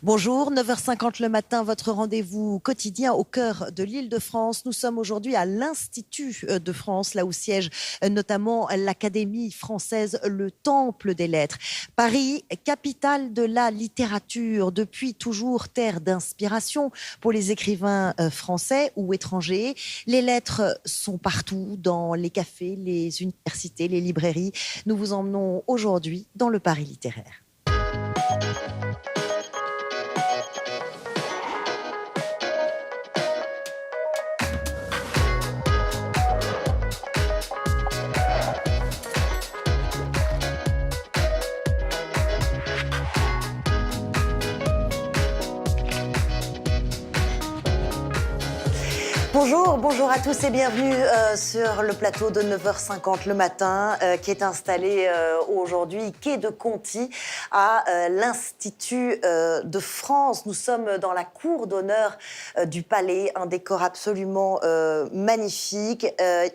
Bonjour, 9h50 le matin, votre rendez-vous quotidien au cœur de l'Île-de-France. Nous sommes aujourd'hui à l'Institut de France, là où siège notamment l'Académie française, le Temple des Lettres. Paris, capitale de la littérature, depuis toujours terre d'inspiration pour les écrivains français ou étrangers. Les lettres sont partout, dans les cafés, les universités, les librairies. Nous vous emmenons aujourd'hui dans le Paris littéraire. Bonjour à tous et bienvenue sur le plateau de 9h50 le matin qui est installé aujourd'hui quai de Conti à l'Institut de France. Nous sommes dans la cour d'honneur du Palais, un décor absolument magnifique.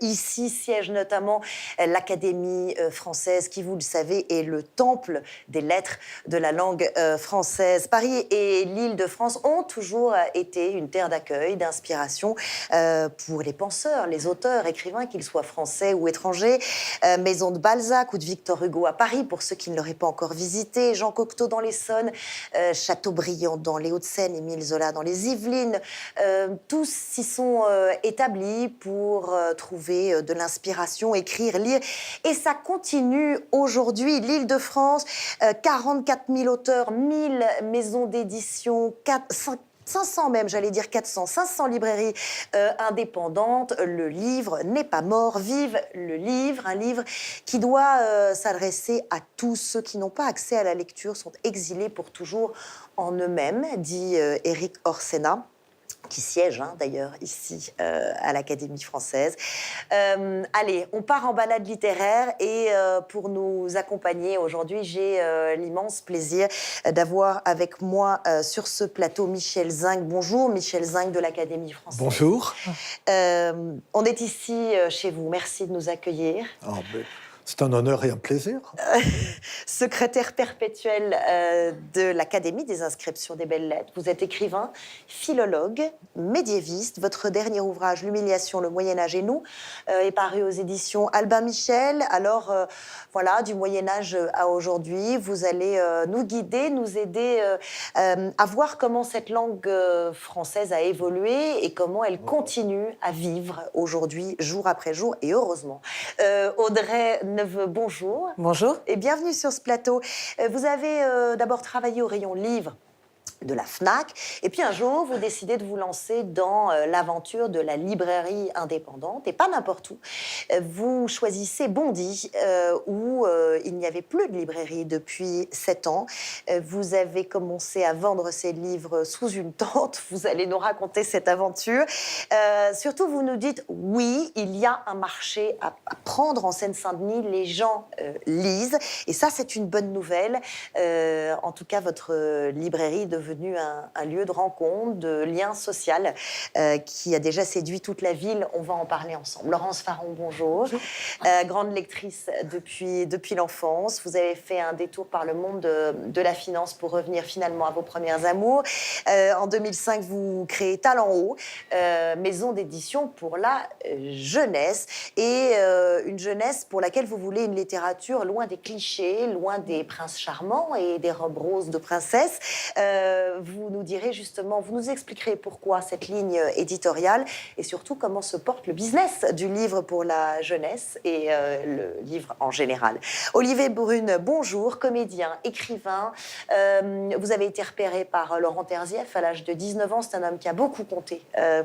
Ici siège notamment l'Académie française qui, vous le savez, est le temple des lettres de la langue française. Paris et l'Île-de-France ont toujours été une terre d'accueil, d'inspiration pour les penseurs, les auteurs, écrivains, qu'ils soient français ou étrangers. Maison de Balzac ou de Victor Hugo à Paris, pour ceux qui ne l'auraient pas encore visité. Jean Cocteau dans l'Essonne, Chateaubriand dans les Hauts-de-Seine, Émile Zola dans les Yvelines. Tous s'y sont établis pour trouver de l'inspiration, écrire, lire. Et ça continue aujourd'hui. L'Île-de-France, 44 000 auteurs, 1000 maisons d'édition, 500 même, j'allais dire 400, 500 librairies indépendantes. Le livre n'est pas mort, vive le livre, un livre qui doit s'adresser à tous ceux qui n'ont pas accès à la lecture, sont exilés pour toujours en eux-mêmes, dit Éric Orsena, qui siège d'ailleurs ici à l'Académie française. Allez, on part en balade littéraire et pour nous accompagner aujourd'hui, j'ai l'immense plaisir d'avoir avec moi sur ce plateau Michel Zinc. Bonjour, Michel Zinc de l'Académie française. Bonjour. On est ici chez vous, merci de nous accueillir. C'est un honneur et un plaisir. Secrétaire perpétuel de l'Académie des inscriptions des belles lettres. Vous êtes écrivain, philologue, médiéviste. Votre dernier ouvrage, L'humiliation, le Moyen-Âge et nous, est paru aux éditions Albin Michel. Alors, voilà, du Moyen-Âge à aujourd'hui, vous allez nous guider, nous aider à voir comment cette langue française a évolué et comment elle continue à vivre aujourd'hui, jour après jour, et heureusement. Audrey Neveu, bonjour. Bonjour. Et bienvenue sur ce plateau. Vous avez d'abord travaillé au rayon livre de la Fnac, et puis un jour, vous décidez de vous lancer dans l'aventure de la librairie indépendante, et pas n'importe où. Vous choisissez Bondy, où il n'y avait plus de librairie depuis 7 ans. Vous avez commencé à vendre ces livres sous une tente. Vous allez nous raconter cette aventure. Surtout, vous nous dites, oui, il y a un marché à prendre en Seine-Saint-Denis. Les gens lisent, et ça, c'est une bonne nouvelle. En tout cas, votre librairie est devenue un lieu de rencontre, de lien social qui a déjà séduit toute la ville. On va en parler ensemble. Laurence Faron, bonjour. Grande lectrice depuis l'enfance. Vous avez fait un détour par le monde de la finance pour revenir finalement à vos premières amours. En 2005, vous créez Talent Haut, maison d'édition pour la jeunesse. Et une jeunesse pour laquelle vous voulez une littérature loin des clichés, loin des princes charmants et des robes roses de princesse. Vous nous direz justement, vous nous expliquerez pourquoi cette ligne éditoriale et surtout comment se porte le business du livre pour la jeunesse et le livre en général. Olivier Brune, bonjour, comédien, écrivain. Vous avez été repéré par Laurent Terzieff à l'âge de 19 ans. C'est un homme qui a beaucoup compté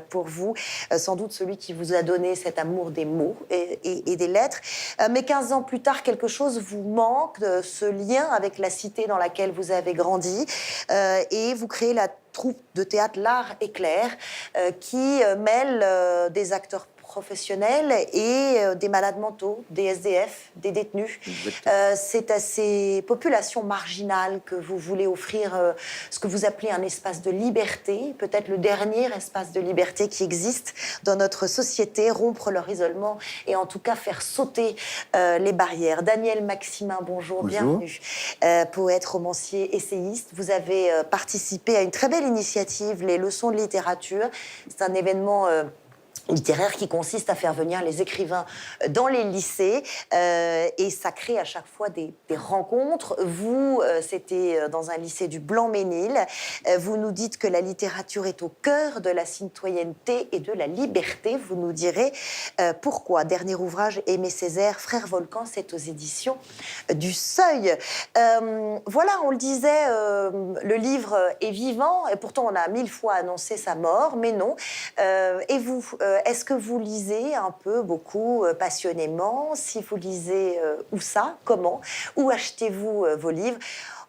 pour vous, sans doute celui qui vous a donné cet amour des mots et des lettres. Mais 15 ans plus tard, quelque chose vous manque, ce lien avec la cité dans laquelle vous avez grandi. Et vous créez la troupe de théâtre L'Art Éclair qui mêle des acteurs professionnels et des malades mentaux, des SDF, des détenus. C'est à ces populations marginales que vous voulez offrir ce que vous appelez un espace de liberté, peut-être le dernier espace de liberté qui existe dans notre société, rompre leur isolement et en tout cas faire sauter les barrières. Daniel Maximin, bonjour. Bienvenue. Poète, romancier, essayiste, vous avez participé à une très belle initiative, les leçons de littérature. C'est un événement littéraire qui consiste à faire venir les écrivains dans les lycées et ça crée à chaque fois des rencontres. Vous, c'était dans un lycée du Blanc-Ménil. Vous nous dites que la littérature est au cœur de la citoyenneté et de la liberté. Vous nous direz pourquoi. Dernier ouvrage, Aimé Césaire, Frères Volcan, c'est aux éditions du Seuil. Voilà, on le disait, le livre est vivant et pourtant on a 1000 fois annoncé sa mort, mais non. Et vous, est-ce que vous lisez un peu, beaucoup, passionnément? Si vous lisez, où ça? Comment? Où achetez-vous vos livres?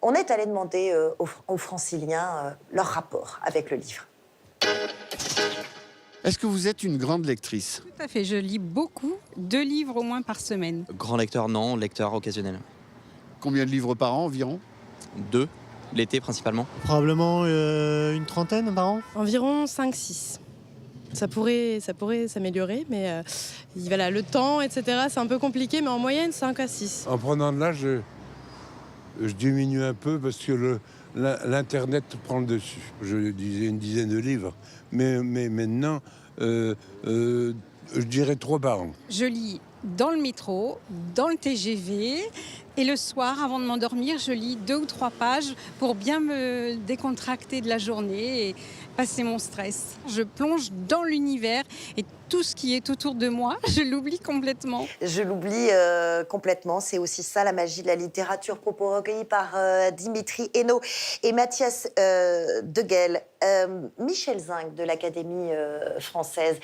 On est allé demander aux Franciliens leur rapport avec le livre. Est-ce que vous êtes une grande lectrice? Tout à fait, je lis beaucoup, 2 livres au moins par semaine. Grand lecteur, non. Lecteur occasionnel. Combien de livres par an environ? 2, l'été principalement. Probablement une trentaine par an. Environ 5-6. Ça pourrait s'améliorer, mais voilà, le temps, etc., c'est un peu compliqué, mais en moyenne, 5 à 6. En prenant de l'âge, je diminue un peu parce que l'Internet prend le dessus. Je disais une dizaine de livres, mais maintenant, je dirais 3 par an. Je lis dans le métro, dans le TGV, et le soir, avant de m'endormir, je lis 2 ou 3 pages pour bien me décontracter de la journée et passer mon stress. Je plonge dans l'univers et tout ce qui est autour de moi, je l'oublie complètement. Je l'oublie complètement, c'est aussi ça la magie de la littérature. Propos recueillis par Dimitri Hainaut et Mathias Deguel. Michel Zinc de l'Académie française.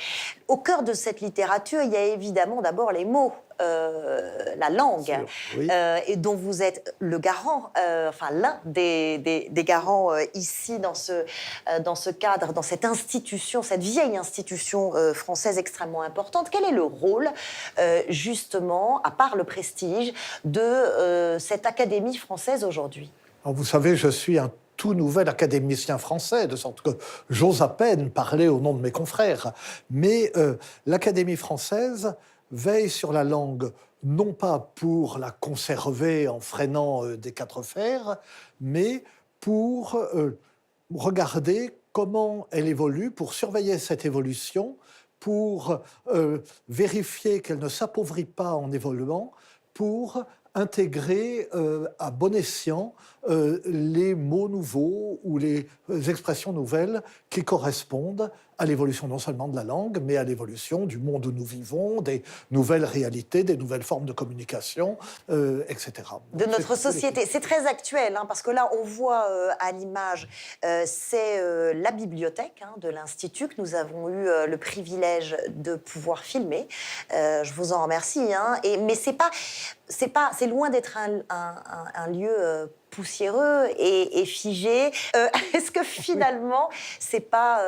Au cœur de cette littérature, il y a évidemment d'abord les mots. La langue, oui. Et dont vous êtes le garant, enfin l'un des garants ici dans ce cadre, dans cette institution, cette vieille institution française extrêmement importante. Quel est le rôle, justement, à part le prestige, de cette Académie française aujourd'hui? Alors, vous savez, je suis un tout nouvel académicien français, de sorte que j'ose à peine parler au nom de mes confrères. Mais l'Académie française veille sur la langue, non pas pour la conserver en freinant des 4 fers, mais pour regarder comment elle évolue, pour surveiller cette évolution, pour vérifier qu'elle ne s'appauvrit pas en évoluant, pour intégrer à bon escient les mots nouveaux ou les expressions nouvelles qui correspondent à l'évolution non seulement de la langue, mais à l'évolution du monde où nous vivons, des nouvelles réalités, des nouvelles formes de communication, etc. De notre société. C'est très actuel, hein, parce que là, on voit à l'image, c'est la bibliothèque de l'Institut que nous avons eu le privilège de pouvoir filmer. Je vous en remercie. Mais c'est loin d'être un lieu poussiéreux et figé. Est-ce que finalement, c'est pas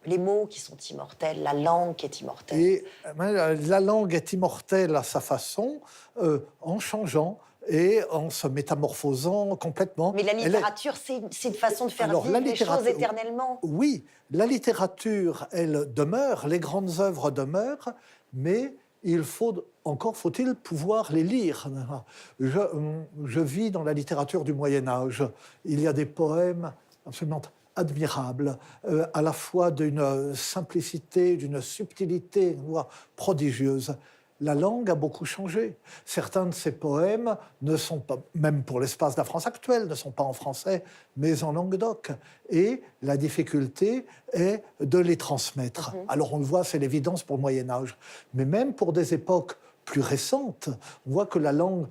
les mots qui sont immortels, la langue qui est immortelle? Et la langue est immortelle à sa façon, en changeant et en se métamorphosant complètement. Mais la littérature, c'est une façon de faire vivre les choses éternellement. Oui, la littérature, elle demeure, les grandes œuvres demeurent, mais encore faut-il pouvoir les lire. Je vis dans la littérature du Moyen-Âge. Il y a des poèmes absolument admirables, à la fois d'une simplicité, d'une subtilité prodigieuse. La langue a beaucoup changé. Certains de ces poèmes ne sont pas, même pour l'espace de la France actuelle, ne sont pas en français, mais en languedoc. Et la difficulté est de les transmettre. Alors on le voit, c'est l'évidence pour le Moyen-Âge. Mais même pour des époques plus récentes, on voit que la langue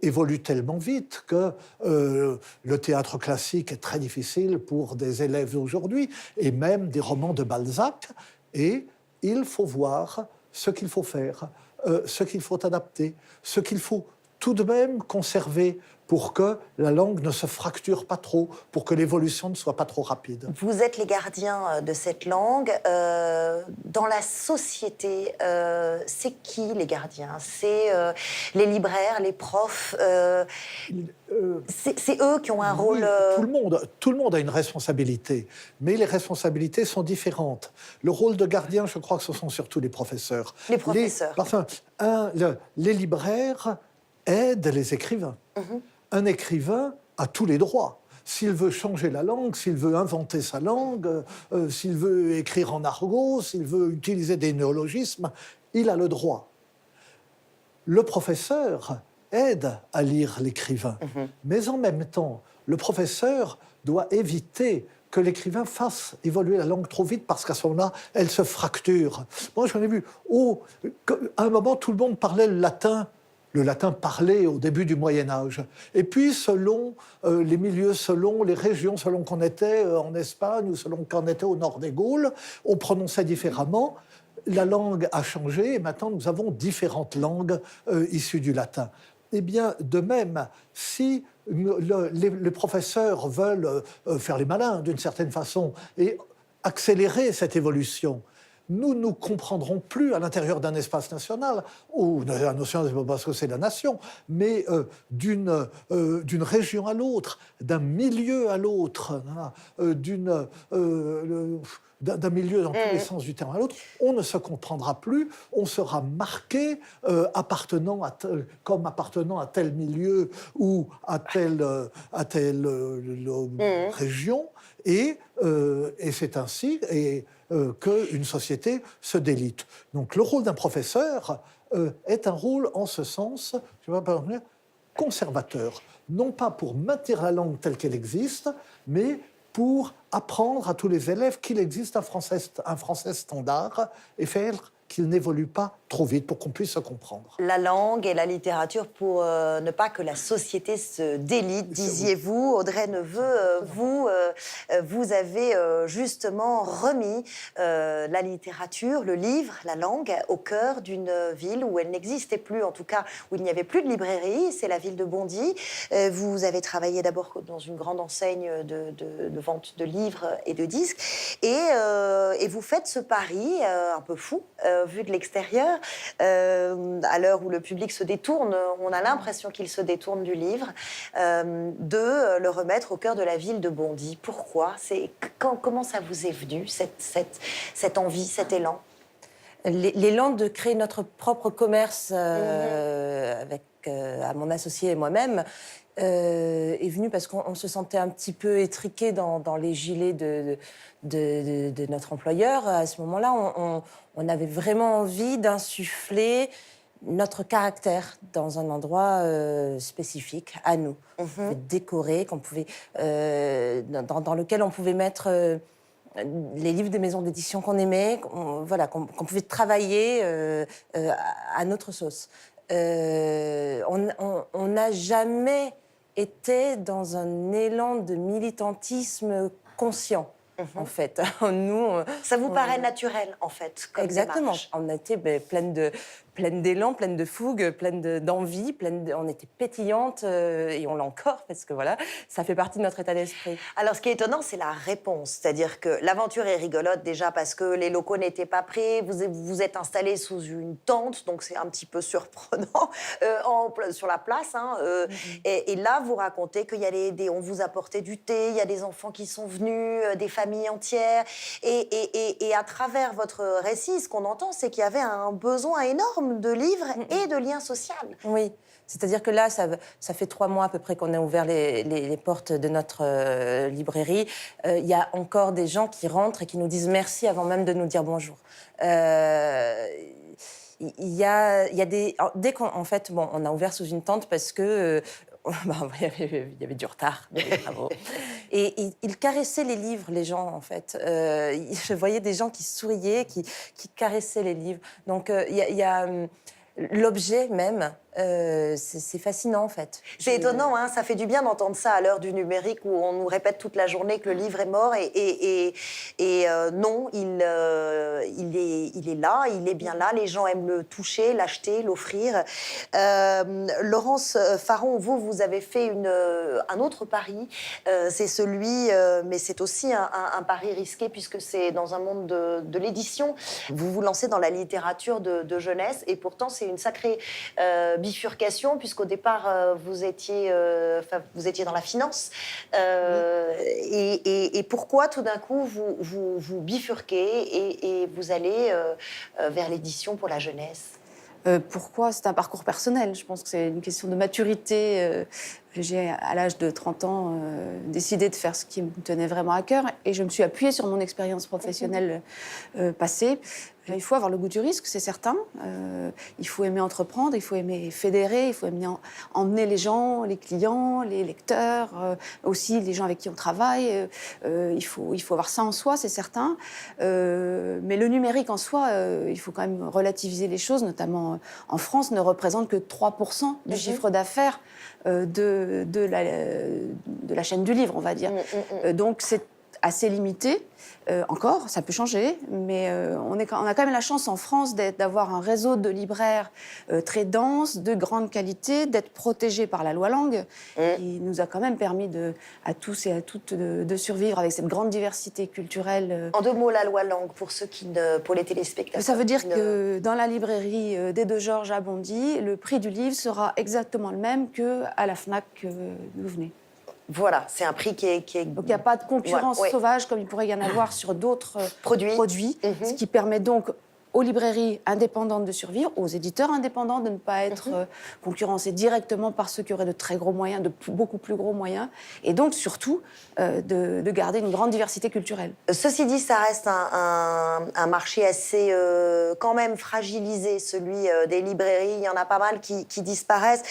évolue tellement vite que le théâtre classique est très difficile pour des élèves d'aujourd'hui, et même des romans de Balzac. Et il faut voir ce qu'il faut faire, ce qu'il faut adapter, ce qu'il faut tout de même conserver pour que la langue ne se fracture pas trop, pour que l'évolution ne soit pas trop rapide. Vous êtes les gardiens de cette langue. Dans la société, c'est qui les gardiens? C'est les libraires, les profs c'est eux qui ont un rôle... Oui, tout le monde a une responsabilité, mais les responsabilités sont différentes. Le rôle de gardien, je crois que ce sont surtout les professeurs. Les professeurs. Les libraires aident les écrivains. Un écrivain a tous les droits. S'il veut changer la langue, s'il veut inventer sa langue, s'il veut écrire en argot, s'il veut utiliser des néologismes, il a le droit. Le professeur aide à lire l'écrivain. Mais en même temps, le professeur doit éviter que l'écrivain fasse évoluer la langue trop vite parce qu'à ce moment-là, elle se fracture. Moi, j'en ai vu, à un moment, tout le monde parlait le latin parlé au début du Moyen-Âge. Et puis, selon les milieux, selon les régions, selon qu'on était en Espagne ou selon qu'on était au nord des Gaules, on prononçait différemment. La langue a changé et maintenant, nous avons différentes langues issues du latin. Eh bien, de même, si les professeurs veulent faire les malins, d'une certaine façon, et accélérer cette évolution, nous ne comprendrons plus à l'intérieur d'un espace national, ou la notion, c'est pas parce que c'est la nation, mais d'une région à l'autre, d'un milieu à l'autre, d'un milieu dans tous les sens du terme à l'autre, on ne se comprendra plus, on sera marqué appartenant à tel milieu ou à telle région, et c'est ainsi qu'une société se délite. Donc le rôle d'un professeur est un rôle en ce sens, je vais pas dire, conservateur, non pas pour maintenir la langue telle qu'elle existe, mais pour apprendre à tous les élèves qu'il existe un français standard et faire qu'il n'évolue pas trop vite pour qu'on puisse se comprendre. La langue et la littérature pour ne pas que la société se délite, disiez-vous. Audrey Neveu, vous avez justement remis la littérature, le livre, la langue, au cœur d'une ville où elle n'existait plus, en tout cas où il n'y avait plus de librairie, c'est la ville de Bondy. Vous avez travaillé d'abord dans une grande enseigne de vente de livres et de disques, et vous faites ce pari un peu fou, vu de l'extérieur, à l'heure où le public se détourne, on a l'impression qu'il se détourne du livre, de le remettre au cœur de la ville de Bondy. Pourquoi? Comment ça vous est venu, cette envie, cet élan? L'élan de créer notre propre commerce avec à mon associé et moi-même est venu parce qu'on se sentait un petit peu étriqué dans les gilets de notre employeur. À ce moment-là, on avait vraiment envie d'insuffler notre caractère dans un endroit spécifique à nous, décoré, dans lequel on pouvait mettre les livres des maisons d'édition qu'on aimait, qu'on pouvait travailler à notre sauce. On n'a jamais été dans un élan de militantisme conscient. En fait, ça vous paraît naturel, en fait, comme exactement. Démarche. On était pleine d'élan, pleine de fougue, pleine d'envie, on était pétillante et on l'a encore parce que voilà, ça fait partie de notre état d'esprit. Alors, ce qui est étonnant, c'est la réponse, c'est-à-dire que l'aventure est rigolote déjà parce que les locaux n'étaient pas prêts, vous êtes installés sous une tente, donc c'est un petit peu surprenant sur la place. Et là, vous racontez qu'il y a on vous apportait du thé, il y a des enfants qui sont venus, des familles entières, et à travers votre récit, ce qu'on entend, c'est qu'il y avait un besoin énorme de livres et de liens sociaux. Oui, c'est-à-dire que là, ça fait 3 mois à peu près qu'on a ouvert les portes de notre librairie. Il y a encore des gens qui rentrent et qui nous disent merci avant même de nous dire bonjour. Il y a des... Dès qu'on fait, on a ouvert sous une tente parce que... il y avait du retard, des travaux. Et ils caressaient les livres, les gens, en fait. Je voyais des gens qui souriaient, qui caressaient les livres. Donc, il y a l'objet même C'est fascinant, en fait. C'est étonnant, hein, ça fait du bien d'entendre ça à l'heure du numérique où on nous répète toute la journée que le livre est mort non, il est là, il est bien là, les gens aiment le toucher, l'acheter, l'offrir. Laurence Faron, vous avez fait un autre pari, c'est celui, mais c'est aussi un pari risqué puisque c'est dans un monde de l'édition. Vous vous lancez dans la littérature de jeunesse et pourtant c'est une sacrée bifurcation puisqu'au départ vous étiez dans la finance et pourquoi tout d'un coup vous bifurquez et vous allez vers l'édition pour la jeunesse? Pourquoi? C'est un parcours personnel. Je pense que c'est une question de maturité. J'ai, à l'âge de 30 ans, décidé de faire ce qui me tenait vraiment à cœur et je me suis appuyée sur mon expérience professionnelle passée. Il faut avoir le goût du risque, c'est certain. Il faut aimer entreprendre, il faut aimer fédérer, il faut aimer emmener les gens, les clients, les lecteurs, aussi les gens avec qui on travaille. Il faut avoir ça en soi, c'est certain. Mais le numérique en soi, il faut quand même relativiser les choses, notamment en France, ne représente que 3% du chiffre d'affaires de la chaîne du livre, on va dire. Donc c'est assez limité. Encore, ça peut changer, mais on a quand même la chance en France d'avoir un réseau de libraires très dense, de grande qualité, d'être protégés par la loi Langue, qui nous a quand même permis à tous et à toutes de survivre avec cette grande diversité culturelle. En 2 mots, la loi Langue, pour les téléspectateurs. Ça veut dire que dans la librairie des deux Georges à Bondy, le prix du livre sera exactement le même qu'à la Fnac d'où vous venez. Voilà, c'est un prix qui est... Donc il n'y a pas de concurrence sauvage comme il pourrait y en avoir sur d'autres produits, ce qui permet donc aux librairies indépendantes de survivre, aux éditeurs indépendants de ne pas être concurrencés directement par ceux qui auraient de très gros moyens, beaucoup plus gros moyens, et donc surtout de garder une grande diversité culturelle. Ceci dit, ça reste un marché assez quand même fragilisé, celui des librairies. Il y en a pas mal qui disparaissent.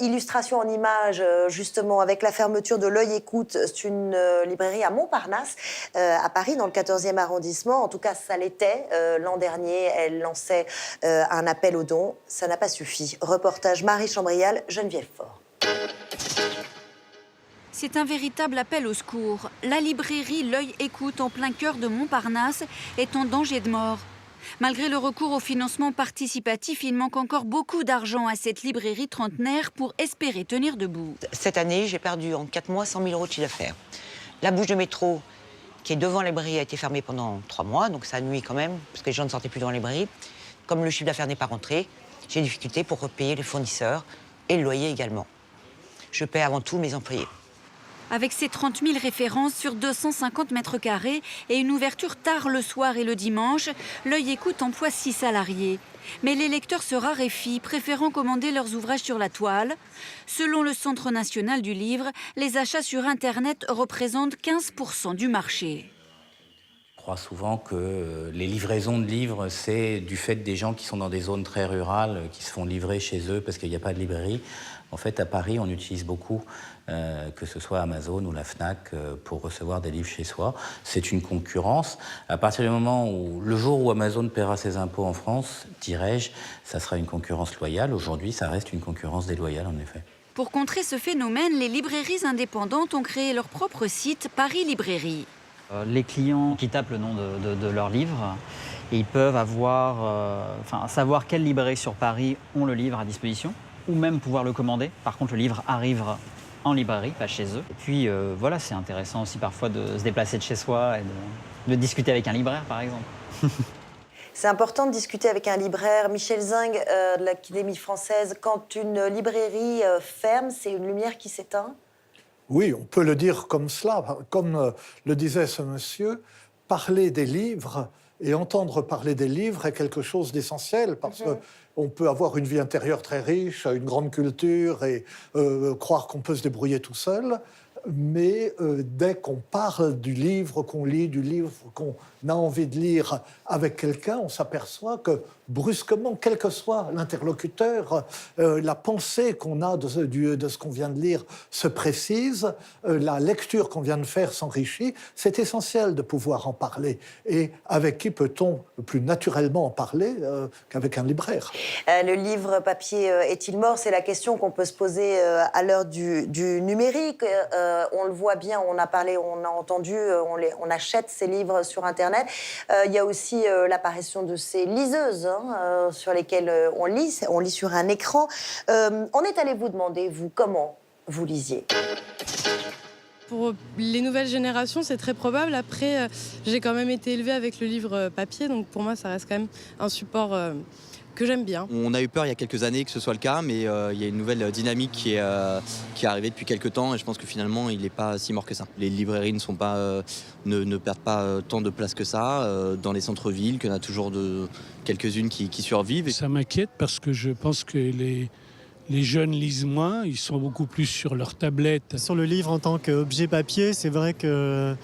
Illustration en images, justement, avec la fermeture de L'Œil Écoute, c'est une librairie à Montparnasse, à Paris, dans le 14e arrondissement. En tout cas, ça l'était l'an dernier. Elle lançait un appel aux dons. Ça n'a pas suffi. Reportage Marie Chambrial, Geneviève Faure. C'est un véritable appel au secours. La librairie L'Œil Écoute, en plein cœur de Montparnasse, est en danger de mort. Malgré le recours au financement participatif, il manque encore beaucoup d'argent à cette librairie trentenaire pour espérer tenir debout. Cette année, j'ai perdu en 4 mois 100 000 euros de chiffre d'affaires. La bouche de métro, qui est devant la librairie, a été fermée pendant 3 mois, donc ça nuit quand même, parce que les gens ne sortaient plus devant la librairie. Comme le chiffre d'affaires n'est pas rentré, j'ai des difficultés pour repayer les fournisseurs et le loyer également. Je paie avant tout mes employés. Avec ses 30 000 références sur 250 mètres carrés et une ouverture tard le soir et le dimanche, L'Œil Écoute emploie 6 salariés. Mais les lecteurs se raréfient, préférant commander leurs ouvrages sur la toile. Selon le Centre national du livre, les achats sur Internet représentent 15% du marché. Je crois souvent que les livraisons de livres, c'est du fait des gens qui sont dans des zones très rurales, qui se font livrer chez eux parce qu'il n'y a pas de librairie. En fait, à Paris, on utilise beaucoup, que ce soit Amazon ou la Fnac, pour recevoir des livres chez soi. C'est une concurrence. À partir du moment où, le jour où Amazon paiera ses impôts en France, dirais-je, ça sera une concurrence loyale. Aujourd'hui, ça reste une concurrence déloyale, en effet. Pour contrer ce phénomène, les librairies indépendantes ont créé leur propre site, Paris Librairie. Les clients qui tapent le nom de leur livre, et ils peuvent savoir quelle librairie sur Paris ont le livre à disposition, ou même pouvoir le commander. Par contre, le livre arrive en librairie, pas chez eux. Et puis, voilà, c'est intéressant aussi parfois de se déplacer de chez soi et de discuter avec un libraire, par exemple. C'est important de discuter avec un libraire. Michel Zing, de l'Académie française, quand une librairie ferme, c'est une lumière qui s'éteint? Oui, on peut le dire comme cela. Comme le disait ce monsieur, parler des livres et entendre parler des livres est quelque chose d'essentiel parce qu'on peut avoir une vie intérieure très riche, une grande culture et croire qu'on peut se débrouiller tout seul. mais dès qu'on parle du livre qu'on lit, du livre qu'on a envie de lire avec quelqu'un, on s'aperçoit que brusquement, quel que soit l'interlocuteur, la pensée qu'on a de ce qu'on vient de lire se précise, la lecture qu'on vient de faire s'enrichit. C'est essentiel de pouvoir en parler. Et avec qui peut-on plus naturellement en parler qu'avec un libraire? Le livre papier est-il mort? C'est la question qu'on peut se poser à l'heure du numérique. On le voit bien, on a parlé, on a entendu, on achète ces livres sur Internet. Il y a aussi l'apparition de ces liseuses sur lesquelles on lit sur un écran. On est allé vous demander, vous, comment vous lisiez? Pour les nouvelles générations, c'est très probable. Après, j'ai quand même été élevée avec le livre papier, donc pour moi, ça reste quand même un support que j'aime bien. On a eu peur il y a quelques années que ce soit le cas, mais il y a une nouvelle dynamique qui est arrivée depuis quelques temps, et je pense que finalement, il n'est pas si mort que ça. Les librairies ne perdent pas tant de place que ça dans les centres-villes, qu'il y en a toujours quelques-unes qui survivent. Ça m'inquiète parce que je pense que les jeunes lisent moins, ils sont beaucoup plus sur leur tablette. Sur le livre en tant qu'objet papier, c'est vrai que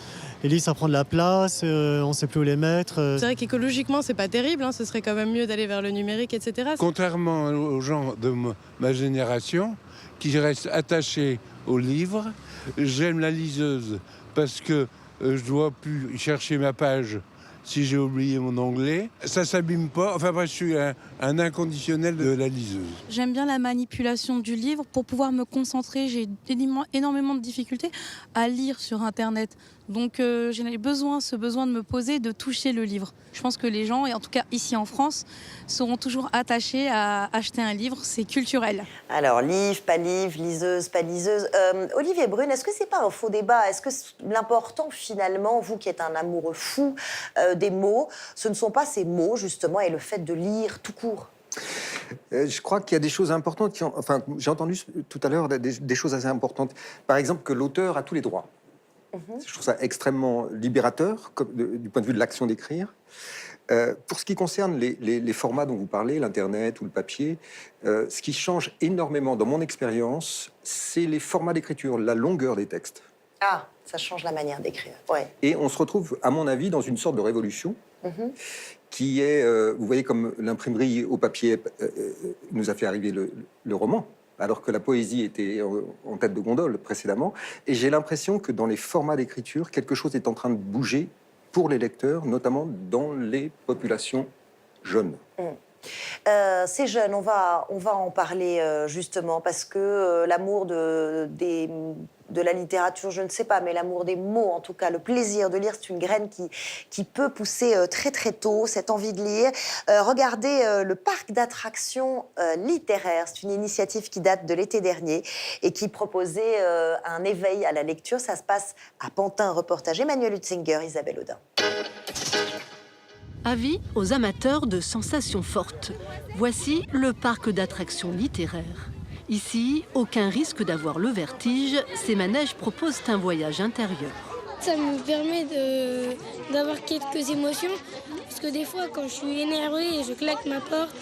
les livres, ça prend de la place, on ne sait plus où les mettre. C'est vrai qu'écologiquement, c'est pas terrible, ce serait quand même mieux d'aller vers le numérique, etc. Contrairement aux gens de ma génération, qui restent attachés au livre, j'aime la liseuse parce que je dois plus chercher ma page si j'ai oublié mon onglet. Ça s'abîme pas. Enfin, moi, je suis un inconditionnel de la liseuse. J'aime bien la manipulation du livre pour pouvoir me concentrer. J'ai énormément de difficultés à lire sur Internet. Donc, j'ai ce besoin de me poser, de toucher le livre. Je pense que les gens, et en tout cas ici en France, seront toujours attachés à acheter un livre. C'est culturel. Alors, livre, pas livre, liseuse, pas liseuse. Olivier Brune, est-ce que c'est pas un faux débat? Est-ce que l'important, finalement, vous qui êtes un amoureux fou des mots, ce ne sont pas ces mots, justement, et le fait de lire tout court? Je crois qu'il y a des choses importantes. J'ai entendu tout à l'heure des choses assez importantes. Par exemple, que l'auteur a tous les droits. Je trouve ça extrêmement libérateur du point de vue de l'action d'écrire. Pour ce qui concerne les formats dont vous parlez, l'Internet ou le papier, ce qui change énormément dans mon expérience, c'est les formats d'écriture, la longueur des textes. Ah, ça change la manière d'écrire, ouais. Et on se retrouve, à mon avis, dans une sorte de révolution qui est, vous voyez, comme l'imprimerie au papier nous a fait arriver le roman, alors que la poésie était en tête de gondole précédemment. Et j'ai l'impression que dans les formats d'écriture, quelque chose est en train de bouger pour les lecteurs, notamment dans les populations jeunes. Ces jeunes, on va en parler justement, parce que l'amour de la littérature, je ne sais pas, mais l'amour des mots, en tout cas, le plaisir de lire, c'est une graine qui peut pousser très très tôt, cette envie de lire. Regardez le parc d'attractions littéraires, c'est une initiative qui date de l'été dernier et qui proposait un éveil à la lecture. Ça se passe à Pantin, reportage Emmanuel Hutzinger, Isabelle Audin. Avis aux amateurs de sensations fortes. Voici le parc d'attractions littéraires. Ici, aucun risque d'avoir le vertige. Ces manèges proposent un voyage intérieur. Ça me permet d'avoir quelques émotions. Parce que des fois, quand je suis énervée, je claque ma porte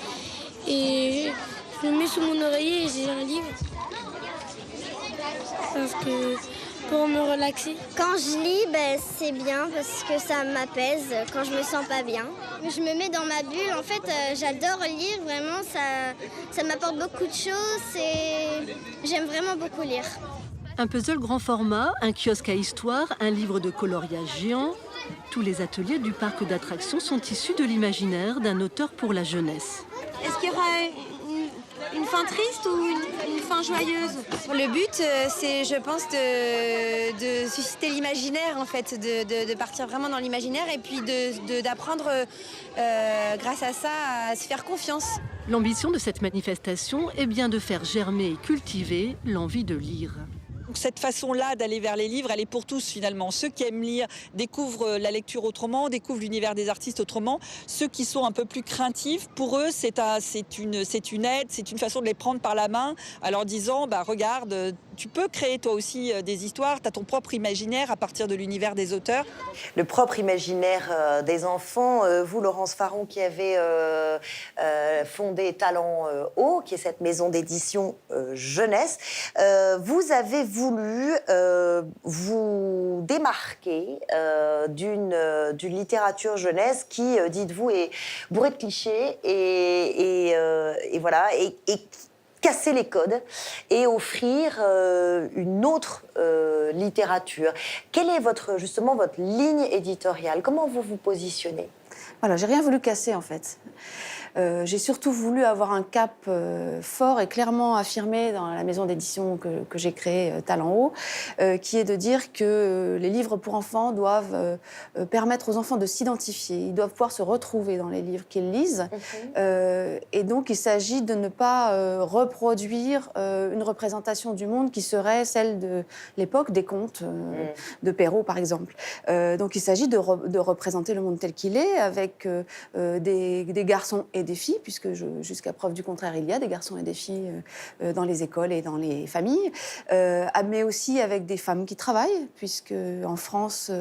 et je le mets sous mon oreiller et j'ai un livre. Parce que pour me relaxer. Quand je lis, c'est bien parce que ça m'apaise quand je me sens pas bien. Je me mets dans ma bulle. En fait, j'adore lire. Vraiment, ça m'apporte beaucoup de choses et j'aime vraiment beaucoup lire. Un puzzle grand format, un kiosque à histoire, un livre de coloriage géant. Tous les ateliers du parc d'attractions sont issus de l'imaginaire d'un auteur pour la jeunesse. Est-ce qu'il y aura une fin triste ou une fin joyeuse? Le but, c'est, je pense, de susciter l'imaginaire, en fait, de partir vraiment dans l'imaginaire et puis d'apprendre, grâce à ça, à se faire confiance. L'ambition de cette manifestation est bien de faire germer et cultiver l'envie de lire. Cette façon-là d'aller vers les livres, elle est pour tous finalement. Ceux qui aiment lire découvrent la lecture autrement, découvrent l'univers des artistes autrement. Ceux qui sont un peu plus craintifs, pour eux, c'est une aide, c'est une façon de les prendre par la main en leur disant regarde, tu peux créer toi aussi des histoires, tu as ton propre imaginaire à partir de l'univers des auteurs. Le propre imaginaire des enfants. Vous, Laurence Faron, qui avez fondé Talent Haut, qui est cette maison d'édition jeunesse, vous avez voulu vous démarquer d'une littérature jeunesse qui, dites-vous, est bourrée de clichés et voilà, et casser les codes et offrir une autre littérature. Quelle est justement votre ligne éditoriale? Comment vous vous positionnez? Voilà, j'ai rien voulu casser en fait. J'ai surtout voulu avoir un cap fort et clairement affirmé dans la maison d'édition que j'ai créée, Talent Haut, qui est de dire que les livres pour enfants doivent permettre aux enfants de s'identifier. Ils doivent pouvoir se retrouver dans les livres qu'ils lisent. Et donc, il s'agit de ne pas reproduire une représentation du monde qui serait celle de l'époque des contes de Perrault, par exemple. Donc, il s'agit de représenter le monde tel qu'il est, avec des garçons et des filles, puisque jusqu'à preuve du contraire, il y a des garçons et des filles dans les écoles et dans les familles, mais aussi avec des femmes qui travaillent, puisque en France,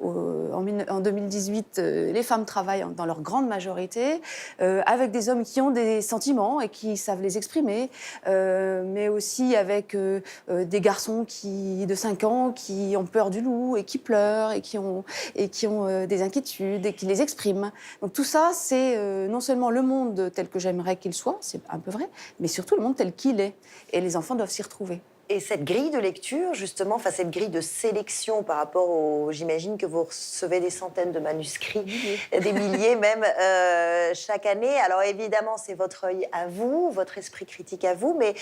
en 2018, les femmes travaillent dans leur grande majorité, avec des hommes qui ont des sentiments et qui savent les exprimer, mais aussi avec des garçons de 5 ans qui ont peur du loup et qui pleurent et qui ont des inquiétudes et qui les expriment. Donc tout ça, c'est non seulement le monde tel que j'aimerais qu'il soit, c'est un peu vrai, mais surtout le monde tel qu'il est. Et les enfants doivent s'y retrouver. Et cette grille de lecture, justement, enfin cette grille de sélection par rapport au... J'imagine que vous recevez des centaines de manuscrits, des milliers même, chaque année. Alors évidemment, c'est votre œil à vous, votre esprit critique à vous, mais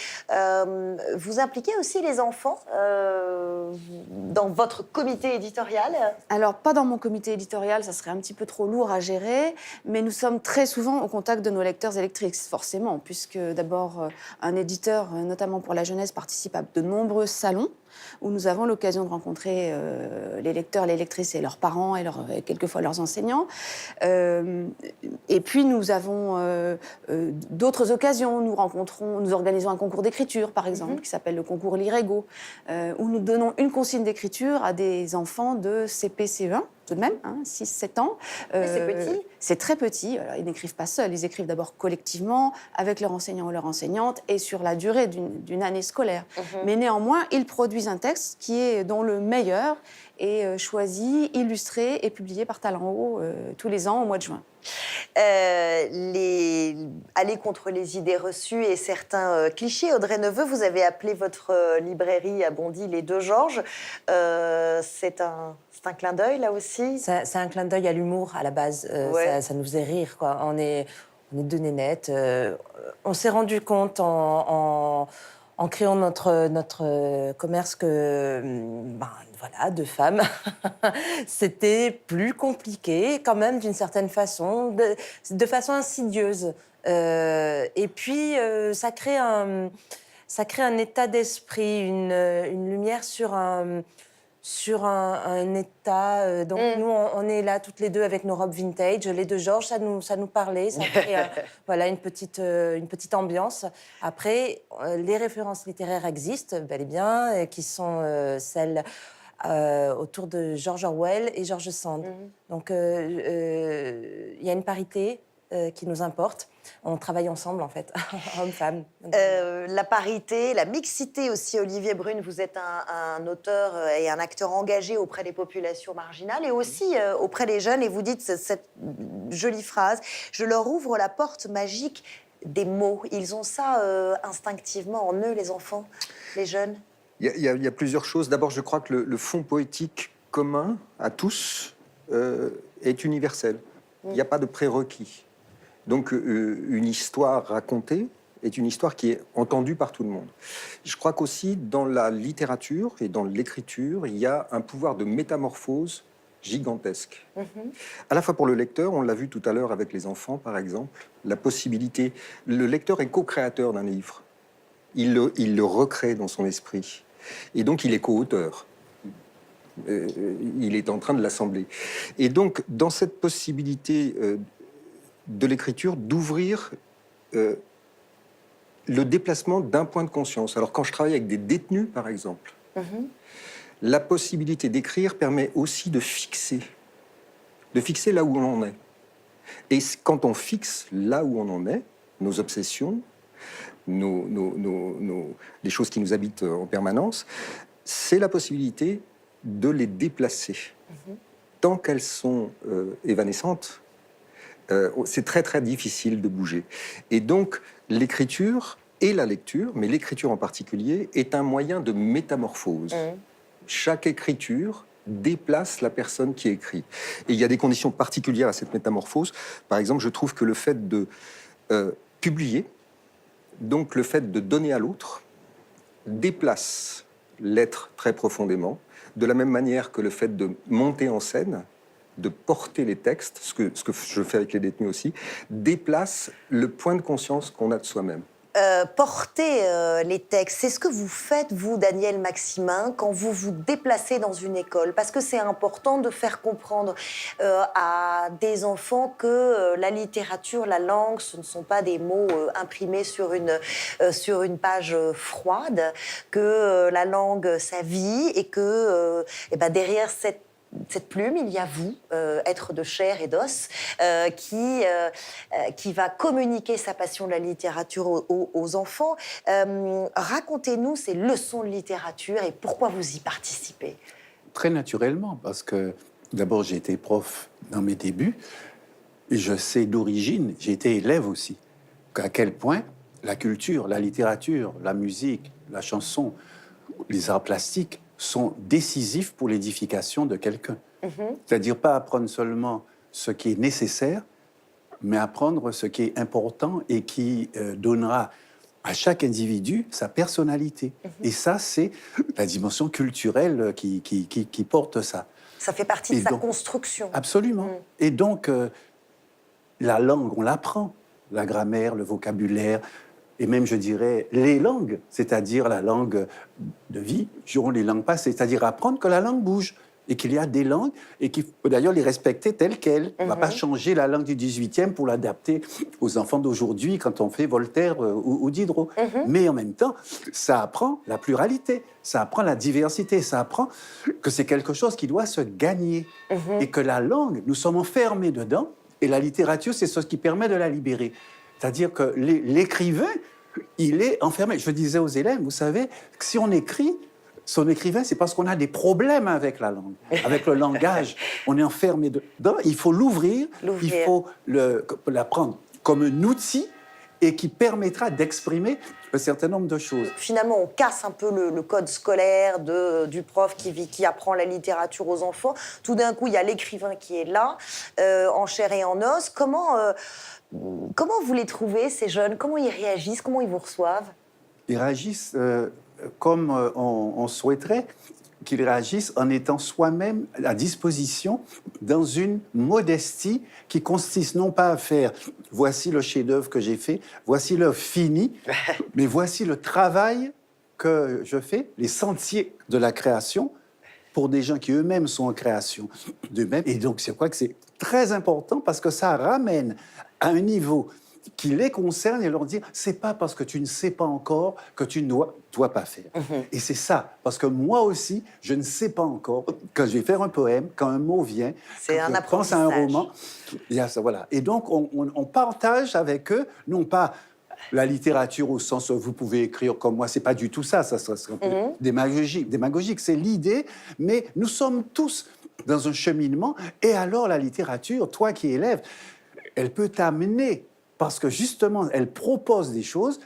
vous impliquez aussi les enfants dans votre comité éditorial? Alors, pas dans mon comité éditorial, ça serait un petit peu trop lourd à gérer, mais nous sommes très souvent au contact de nos lecteurs et lectrices, forcément, puisque d'abord, un éditeur, notamment pour la jeunesse, participe à de nombreux salons où nous avons l'occasion de rencontrer les lecteurs, les lectrices et leurs parents et quelquefois leurs enseignants. Et puis nous avons d'autres occasions. Nous organisons un concours d'écriture, par exemple, qui s'appelle le concours Lirego, où nous donnons une consigne d'écriture à des enfants de CP, CE1, tout de même, 6-7 ans. C'est petit. C'est très petit. Alors, ils n'écrivent pas seuls, ils écrivent d'abord collectivement, avec leur enseignant ou leur enseignante, et sur la durée d'une année scolaire. Mais néanmoins, ils produisent un texte dont le meilleur est choisi, illustré et publié par Talent Haut tous les ans au mois de juin. Aller contre les idées reçues et certains clichés. Audrey Neveu, vous avez appelé votre librairie à Bondy Les Deux Georges. C'est un clin d'œil, là aussi? C'est un clin d'œil à l'humour, à la base. Ça nous faisait rire, quoi. On est deux nénettes. On s'est rendu compte en créant notre commerce que, voilà, deux femmes, c'était plus compliqué quand même d'une certaine façon, de façon insidieuse. Et puis, ça crée un état d'esprit, une lumière sur un état. Donc nous, on est là toutes les deux avec nos robes vintage. Les Deux Georges, ça nous parlait, ça crée voilà, une petite ambiance. Après, les références littéraires existent bel et bien, qui sont celles autour de George Orwell et George Sand. Donc il y a une parité qui nous importe. On travaille ensemble, en fait, hommes-femmes. La parité, la mixité aussi. Olivier Brune, vous êtes un auteur et un acteur engagé auprès des populations marginales et aussi auprès des jeunes. Et vous dites cette jolie phrase, « Je leur ouvre la porte magique des mots ». Ils ont ça instinctivement en eux, les enfants, les jeunes? Il y a plusieurs choses. D'abord, je crois que le fond poétique commun à tous est universel. Il n'y a pas de prérequis. Donc, une histoire racontée est une histoire qui est entendue par tout le monde. Je crois qu'aussi, dans la littérature et dans l'écriture, il y a un pouvoir de métamorphose gigantesque. À la fois pour le lecteur, on l'a vu tout à l'heure avec les enfants, par exemple, la possibilité... Le lecteur est co-créateur d'un livre. Il le recrée dans son esprit. Et donc, il est co-auteur. Il est en train de l'assembler. Et donc, dans cette possibilité... de l'écriture, d'ouvrir le déplacement d'un point de conscience. Alors quand je travaille avec des détenus, par exemple, la possibilité d'écrire permet aussi de fixer là où on en est. Et quand on fixe là où on en est, nos obsessions, les choses qui nous habitent en permanence, c'est la possibilité de les déplacer. Tant qu'elles sont évanescentes, c'est très très difficile de bouger. Et donc l'écriture et la lecture, mais l'écriture en particulier, est un moyen de métamorphose. Chaque écriture déplace la personne qui écrit. Et il y a des conditions particulières à cette métamorphose. Par exemple, je trouve que le fait de publier, donc le fait de donner à l'autre, déplace l'être très profondément, de la même manière que le fait de monter en scène, de porter les textes, ce que je fais avec les détenus aussi, déplace le point de conscience qu'on a de soi-même. Porter les textes, c'est ce que vous faites, vous, Daniel Maximin, quand vous vous déplacez dans une école, parce que c'est important de faire comprendre à des enfants que la littérature, la langue, ce ne sont pas des mots imprimés sur une page froide, que la langue, ça vit, et que derrière cette plume, il y a vous, être de chair et d'os, qui va communiquer sa passion de la littérature aux enfants. Racontez-nous ces leçons de littérature et pourquoi vous y participez. Très naturellement, parce que d'abord j'ai été prof dans mes débuts, et je sais d'origine, j'ai été élève aussi, à quel point la culture, la littérature, la musique, la chanson, les arts plastiques sont décisifs pour l'édification de quelqu'un. C'est-à-dire pas apprendre seulement ce qui est nécessaire, mais apprendre ce qui est important et qui donnera à chaque individu sa personnalité. Et ça, c'est la dimension culturelle qui porte ça. Ça fait partie de sa construction. Absolument. Et donc, la langue, on l'apprend. La grammaire, le vocabulaire, et même, je dirais, les langues, c'est-à-dire la langue de vie, les langues passées, c'est-à-dire apprendre que la langue bouge et qu'il y a des langues et qu'il faut d'ailleurs les respecter telles quelles. On ne va pas changer la langue du 18e pour l'adapter aux enfants d'aujourd'hui quand on fait Voltaire ou Diderot. Mais en même temps, ça apprend la pluralité, ça apprend la diversité, ça apprend que c'est quelque chose qui doit se gagner et que la langue, nous sommes enfermés dedans et la littérature, c'est ce qui permet de la libérer. C'est-à-dire que l'écrivain, il est enfermé. Je disais aux élèves, vous savez, que si on écrit, son écrivain, c'est parce qu'on a des problèmes avec la langue, avec le langage. On est enfermé dedans. Il faut l'ouvrir, il faut l'apprendre comme un outil et qui permettra d'exprimer un certain nombre de choses. Finalement, on casse un peu le code scolaire du prof qui apprend la littérature aux enfants. Tout d'un coup, il y a l'écrivain qui est là, en chair et en os. Comment vous les trouvez, ces jeunes? Comment ils réagissent? Comment ils vous reçoivent? Ils réagissent comme on souhaiterait qu'ils réagissent en étant soi-même à disposition dans une modestie qui consiste non pas à faire « voici le chef-d'œuvre que j'ai fait, voici l'œuvre finie, mais voici le travail que je fais, les sentiers de la création pour des gens qui eux-mêmes sont en création d'eux-mêmes. » Et donc, c'est quoi que c'est très important parce que ça ramène à un niveau qui les concerne et leur dire c'est pas parce que tu ne sais pas encore que tu ne dois pas faire. Et c'est ça, parce que moi aussi, je ne sais pas encore quand je vais faire un poème, quand un mot vient, c'est un apprentissage. Pense à un roman, il y a ça, voilà. Et donc on partage avec eux, non pas la littérature au sens où vous pouvez écrire comme moi, c'est pas du tout ça, ça serait un peu démagogique, c'est l'idée, mais nous sommes tous dans un cheminement, et alors la littérature, toi qui es élève, elle peut t'amener parce que justement, elle propose des choses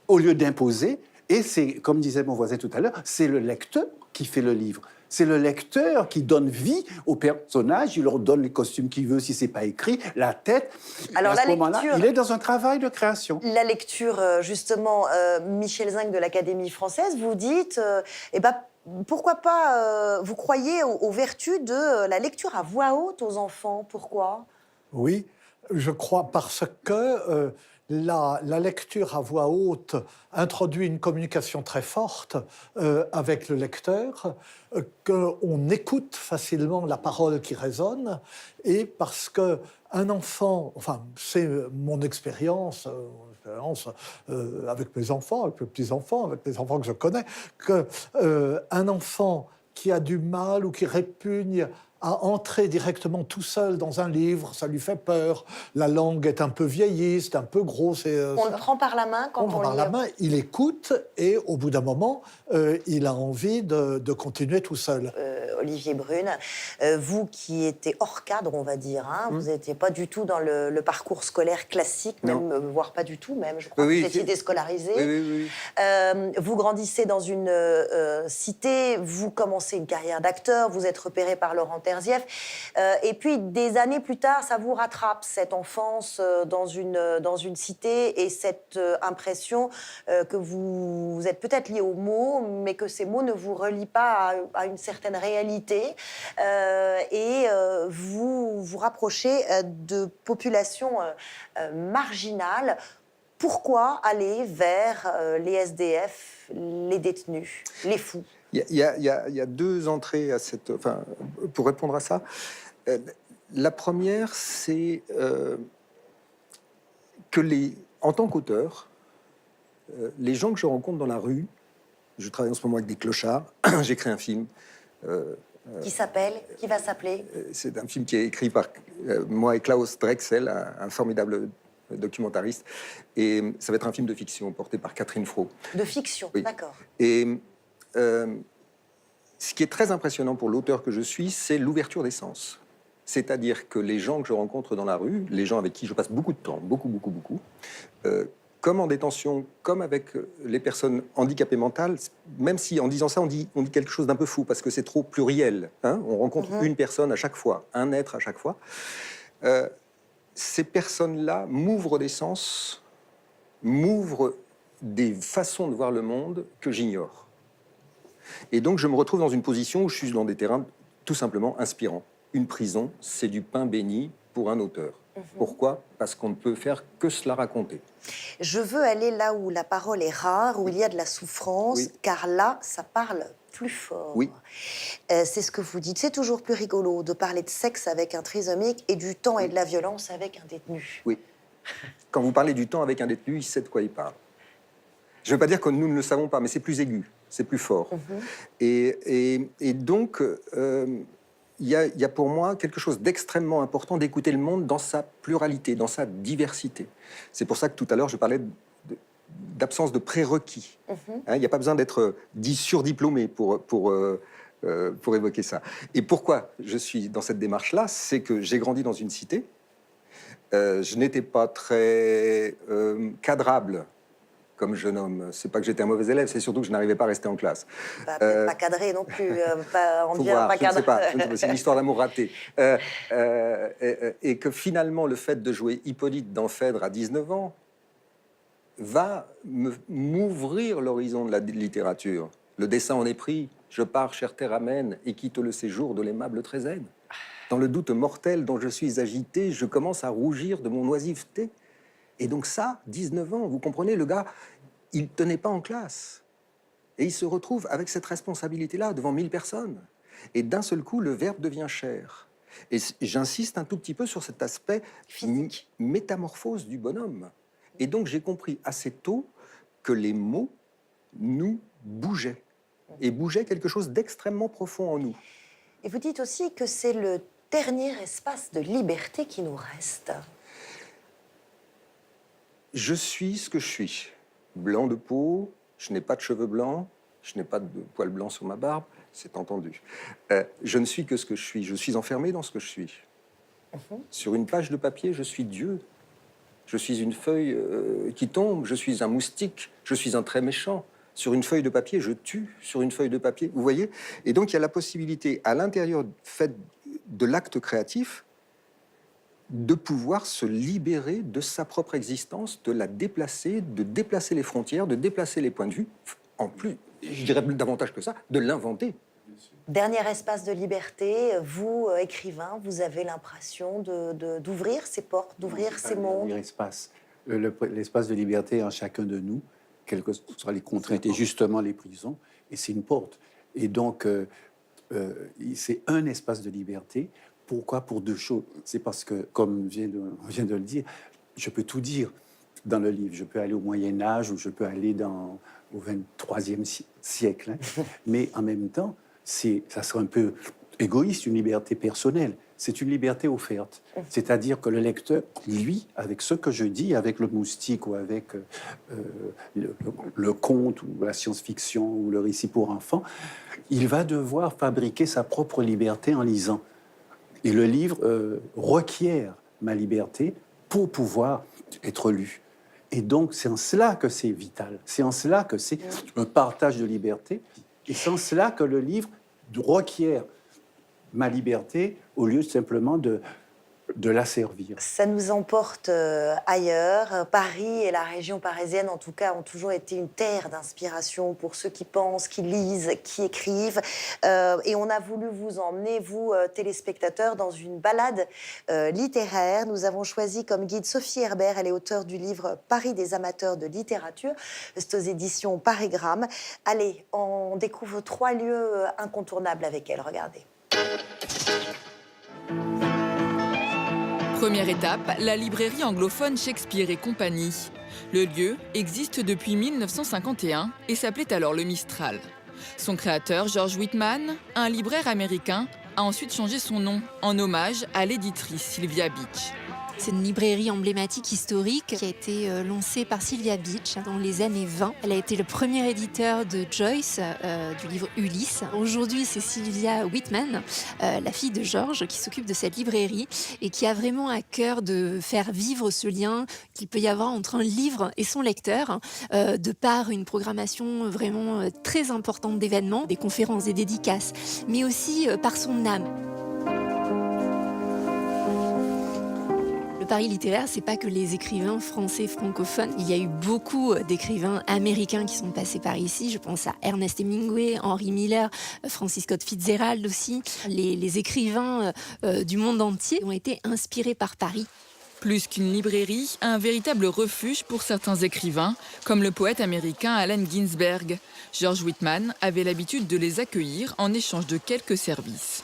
au lieu d'imposer. Et c'est, comme disait mon voisin tout à l'heure, c'est le lecteur qui fait le livre. C'est le lecteur qui donne vie aux personnages, il leur donne les costumes qu'il veut si c'est pas écrit, la tête. Alors, à ce moment-là, il est dans un travail de création. La lecture, justement, Michel Zinc de l'Académie française, vous dites, pourquoi pas, vous croyez aux vertus de la lecture à voix haute aux enfants. Pourquoi? Oui. Je crois parce que la lecture à voix haute introduit une communication très forte avec le lecteur, qu'on écoute facilement la parole qui résonne, et parce qu'un enfant, enfin c'est mon expérience, expérience avec mes enfants, avec mes petits-enfants, avec les enfants que je connais, qu'un enfant qui a du mal ou qui répugne à entrer directement tout seul dans un livre, ça lui fait peur. La langue est un peu vieillie, c'est un peu gros. On le prend par la main quand on prend par la main, il écoute et au bout d'un moment, il a envie de continuer tout seul. Olivier Brune, vous qui étiez hors cadre, on va dire, hein, vous n'étiez pas du tout dans le parcours scolaire classique, même, voire pas du tout même, je crois que vous étiez déscolarisé. Vous grandissez dans une cité, vous commencez une carrière d'acteur, vous êtes repéré par Laurent Terzieff, et puis des années plus tard, ça vous rattrape, cette enfance dans une cité et cette impression que vous êtes peut-être lié aux mots, mais que ces mots ne vous relient pas à une certaine réalité. Et vous vous rapprochez de populations marginales. Pourquoi aller vers les SDF, les détenus, les fous? Il y a deux entrées à cette, enfin, pour répondre à ça. La première, c'est que en tant qu'auteur, les gens que je rencontre dans la rue, je travaille en ce moment avec des clochards, j'écris un film. Qui s'appelle? Qui va s'appeler? C'est un film qui est écrit par moi et Klaus Drexel, un formidable documentariste. Et ça va être un film de fiction porté par Catherine Fro. De fiction, d'accord. Et ce qui est très impressionnant pour l'auteur que je suis, c'est l'ouverture des sens. C'est-à-dire que les gens que je rencontre dans la rue, les gens avec qui je passe beaucoup de temps, beaucoup, comme en détention, comme avec les personnes handicapées mentales, même si en disant ça, on dit quelque chose d'un peu fou, parce que c'est trop pluriel. Hein, on rencontre une personne à chaque fois, un être à chaque fois. Ces personnes-là m'ouvrent des sens, m'ouvrent des façons de voir le monde que j'ignore. Et donc, je me retrouve dans une position où je suis dans des terrains tout simplement inspirants. Une prison, c'est du pain béni pour un auteur. Pourquoi? Parce qu'on ne peut faire que cela raconter. Je veux aller là où la parole est rare, où il y a de la souffrance, car là, ça parle plus fort. C'est ce que vous dites. C'est toujours plus rigolo de parler de sexe avec un trisomique et du temps et de la violence avec un détenu. Oui. Quand vous parlez du temps avec un détenu, il sait de quoi il parle. Je ne veux pas dire que nous ne le savons pas, mais c'est plus aigu, c'est plus fort. Et donc... il y a pour moi quelque chose d'extrêmement important d'écouter le monde dans sa pluralité, dans sa diversité. C'est pour ça que tout à l'heure, je parlais d'absence de prérequis. Il n'y a pas besoin d'être dit surdiplômé pour évoquer ça. Et pourquoi je suis dans cette démarche-là? C'est que j'ai grandi dans une cité. Je n'étais pas très cadrable comme jeune homme. C'est pas que j'étais un mauvais élève, c'est surtout que je n'arrivais pas à rester en classe. Peut-être pas cadré non plus. On Faut devient voir, pas je ne sais cadré. pas. C'est une histoire d'amour ratée. Et que finalement, le fait de jouer Hippolyte dans Phèdre à 19 ans va m'ouvrir l'horizon de la littérature. Le dessin en est pris. Je pars, chère terre amène, et quitte le séjour de l'aimable Trézène. Dans le doute mortel dont je suis agité, je commence à rougir de mon oisiveté. Et donc ça, 19 ans, vous comprenez, le gars, il ne tenait pas en classe. Et il se retrouve avec cette responsabilité-là devant 1000 personnes. Et d'un seul coup, le verbe devient chair. Et j'insiste un tout petit peu sur cet aspect métamorphose du bonhomme. Et donc j'ai compris assez tôt que les mots nous bougeaient. Et bougeaient quelque chose d'extrêmement profond en nous. Et vous dites aussi que c'est le dernier espace de liberté qui nous reste. Je suis ce que je suis. Blanc de peau, je n'ai pas de cheveux blancs, je n'ai pas de poils blancs sur ma barbe, c'est entendu. Je ne suis que ce que je suis enfermé dans ce que je suis. Sur une page de papier, je suis Dieu. Je suis une feuille qui tombe, je suis un moustique, je suis un trait méchant. Sur une feuille de papier, je tue. Sur une feuille de papier, vous voyez? Et donc, il y a la possibilité, à l'intérieur fait de l'acte créatif, de pouvoir se libérer de sa propre existence, de la déplacer, de déplacer les frontières, de déplacer les points de vue. En plus, je dirais davantage que ça, de l'inventer. Dernier espace de liberté, vous, écrivain, vous avez l'impression d'ouvrir ces portes, d'ouvrir ces mondes. L'espace de liberté en chacun de nous, quelles que soient les contraintes et justement les prisons, et c'est une porte. Et donc, c'est un espace de liberté. Pourquoi? Pour deux choses. C'est parce que, comme on vient de le dire, je peux tout dire. dans le livre. Je peux aller au Moyen-Âge ou je peux aller au 23e siècle. Hein. Mais en même temps, ça serait un peu égoïste, une liberté personnelle. C'est une liberté offerte. C'est-à-dire que le lecteur, lui, avec ce que je dis, avec le moustique ou avec le conte ou la science-fiction ou le récit pour enfants, il va devoir fabriquer sa propre liberté en lisant. Et le livre requiert ma liberté pour pouvoir être lu. Et donc, c'est en cela que c'est vital. C'est en cela que c'est un partage de liberté. Et c'est en cela que le livre requiert ma liberté au lieu simplement de la servir. Ça nous emporte ailleurs. Paris et la région parisienne, en tout cas, ont toujours été une terre d'inspiration pour ceux qui pensent, qui lisent, qui écrivent. Et on a voulu vous emmener, vous, téléspectateurs, dans une balade littéraire. Nous avons choisi comme guide Sophie Herbert. Elle est auteure du livre Paris des amateurs de littérature. C'est aux éditions Parigramme. Allez, on découvre 3 lieux incontournables avec elle. Regardez. Première étape, la librairie anglophone Shakespeare et compagnie. Le lieu existe depuis 1951 et s'appelait alors le Mistral. Son créateur, George Whitman, un libraire américain, a ensuite changé son nom en hommage à l'éditrice Sylvia Beach. C'est une librairie emblématique historique qui a été lancée par Sylvia Beach dans les années 20. Elle a été le premier éditeur de Joyce, du livre Ulysse. Aujourd'hui, c'est Sylvia Whitman, la fille de George, qui s'occupe de cette librairie et qui a vraiment à cœur de faire vivre ce lien qu'il peut y avoir entre un livre et son lecteur, de par une programmation vraiment très importante d'événements, des conférences, des dédicaces, mais aussi par son âme. Paris littéraire, c'est pas que les écrivains français francophones. Il y a eu beaucoup d'écrivains américains qui sont passés par ici. Je pense à Ernest Hemingway, Henry Miller, Francis Scott Fitzgerald aussi. Les écrivains du monde entier ont été inspirés par Paris. Plus qu'une librairie, un véritable refuge pour certains écrivains, comme le poète américain Allen Ginsberg. George Whitman avait l'habitude de les accueillir en échange de quelques services.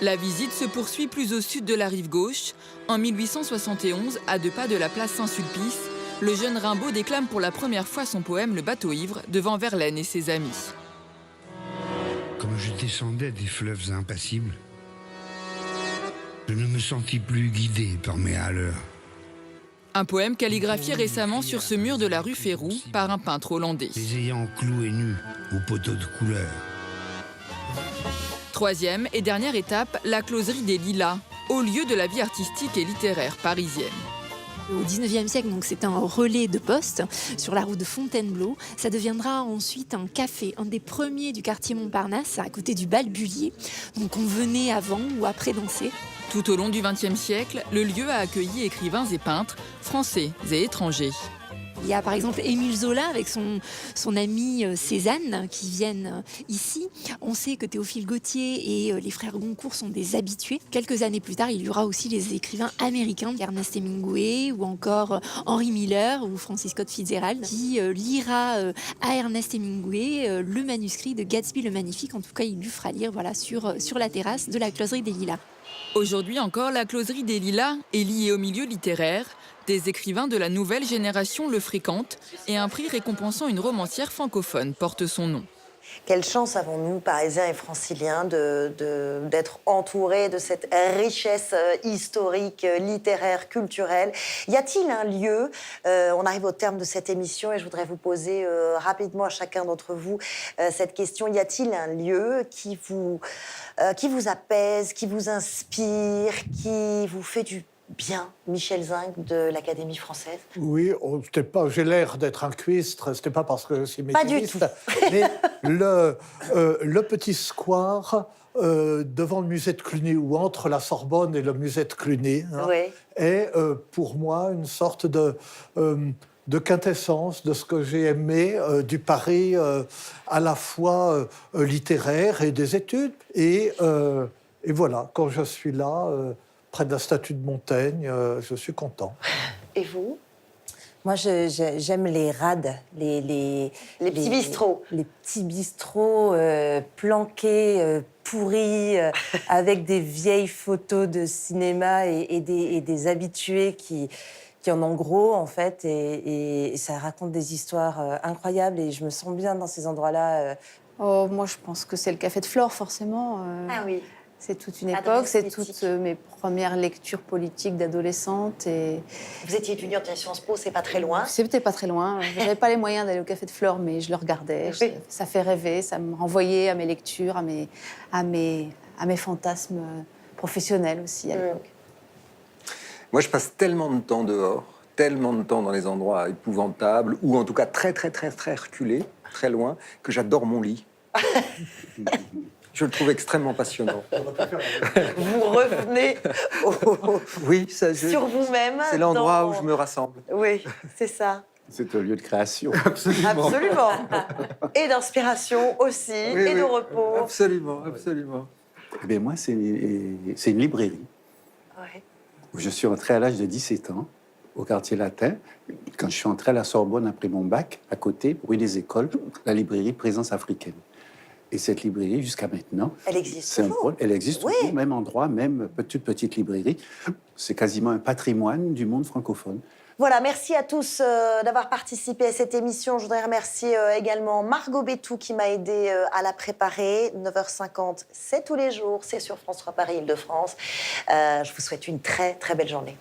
La visite se poursuit plus au sud de la rive gauche. En 1871, à 2 pas de la place Saint-Sulpice, le jeune Rimbaud déclame pour la première fois son poème Le bateau ivre devant Verlaine et ses amis. Comme je descendais des fleuves impassibles, je ne me sentis plus guidé par mes haleurs. Un poème calligraphié récemment sur ce mur de la rue Férou par un peintre hollandais. Les ayant cloués nus au poteau de couleur. Troisième et dernière étape, la closerie des Lilas, au lieu de la vie artistique et littéraire parisienne. Au XIXe siècle, donc c'est un relais de poste sur la route de Fontainebleau. Ça deviendra ensuite un café, un des premiers du quartier Montparnasse, à côté du Balbulier. Donc on venait avant ou après danser. Tout au long du XXe siècle, le lieu a accueilli écrivains et peintres, français et étrangers. Il y a par exemple Émile Zola avec son amie Cézanne qui viennent ici. On sait que Théophile Gautier et les frères Goncourt sont des habitués. Quelques années plus tard, il y aura aussi les écrivains américains, Ernest Hemingway ou encore Henry Miller ou Francis Scott Fitzgerald, qui lira à Ernest Hemingway le manuscrit de Gatsby le Magnifique. En tout cas, il lui fera lire sur la terrasse de la closerie des Lilas. Aujourd'hui encore, la closerie des Lilas est liée au milieu littéraire. Des écrivains de la nouvelle génération le fréquentent et un prix récompensant une romancière francophone porte son nom. Quelle chance avons-nous, Parisiens et Franciliens, d'être entourés de cette richesse historique, littéraire, culturelle. Y a-t-il un lieu, on arrive au terme de cette émission et je voudrais vous poser rapidement à chacun d'entre vous cette question, y a-t-il un lieu qui vous apaise, qui vous inspire, qui vous fait du bien, Michel Zinc de l'Académie française? Oui, j'ai l'air d'être un cuistre, c'était pas parce que je suis métiviste. Pas du tout. Mais le petit square devant le musée de Cluny, ou entre la Sorbonne et le musée de Cluny, Oui. est pour moi une sorte de quintessence de ce que j'ai aimé du Paris à la fois littéraire et des études. Et voilà, quand je suis là, près de la statue de Montaigne, je suis content. Et vous? Moi, j'aime les rades, les petits bistrots. Les petits bistrots planqués, pourris, avec des vieilles photos de cinéma et des habitués qui en ont gros, en fait, et ça raconte des histoires incroyables, et je me sens bien dans ces endroits-là. Oh, moi, je pense que c'est le Café de Flore, forcément. Ah oui. C'est toute une époque, c'est toutes mes premières lectures politiques d'adolescente. Et... Vous étiez étudiante à Sciences Po, c'est pas très loin. C'était pas très loin. Je n'avais pas les moyens d'aller au Café de Flore, mais je le regardais. Oui. Ça fait rêver, ça me renvoyait à mes lectures, à mes fantasmes professionnels aussi à l'époque. Moi, je passe tellement de temps dehors, tellement de temps dans les endroits épouvantables, ou en tout cas très reculés, très loin, que j'adore mon lit. Je le trouve extrêmement passionnant. Vous revenez oui, sur vous-même. C'est l'endroit où je me rassemble. Oui, c'est ça. C'est un lieu de création. Absolument. Absolument. Et d'inspiration aussi, et de repos. Absolument, absolument. Eh bien, moi, c'est une librairie. Ouais. Où je suis entré à l'âge de 17 ans, au quartier latin. Quand je suis entré à la Sorbonne après mon bac, à côté, rue des Écoles, la librairie Présence africaine. Et cette librairie, jusqu'à maintenant... Elle existe toujours. Elle existe toujours, même endroit, même petite librairie. C'est quasiment un patrimoine du monde francophone. Voilà, merci à tous d'avoir participé à cette émission. Je voudrais remercier également Margot Bétou qui m'a aidé à la préparer. 9h50, c'est tous les jours, c'est sur France 3 Paris Île-de-France. Je vous souhaite une très belle journée.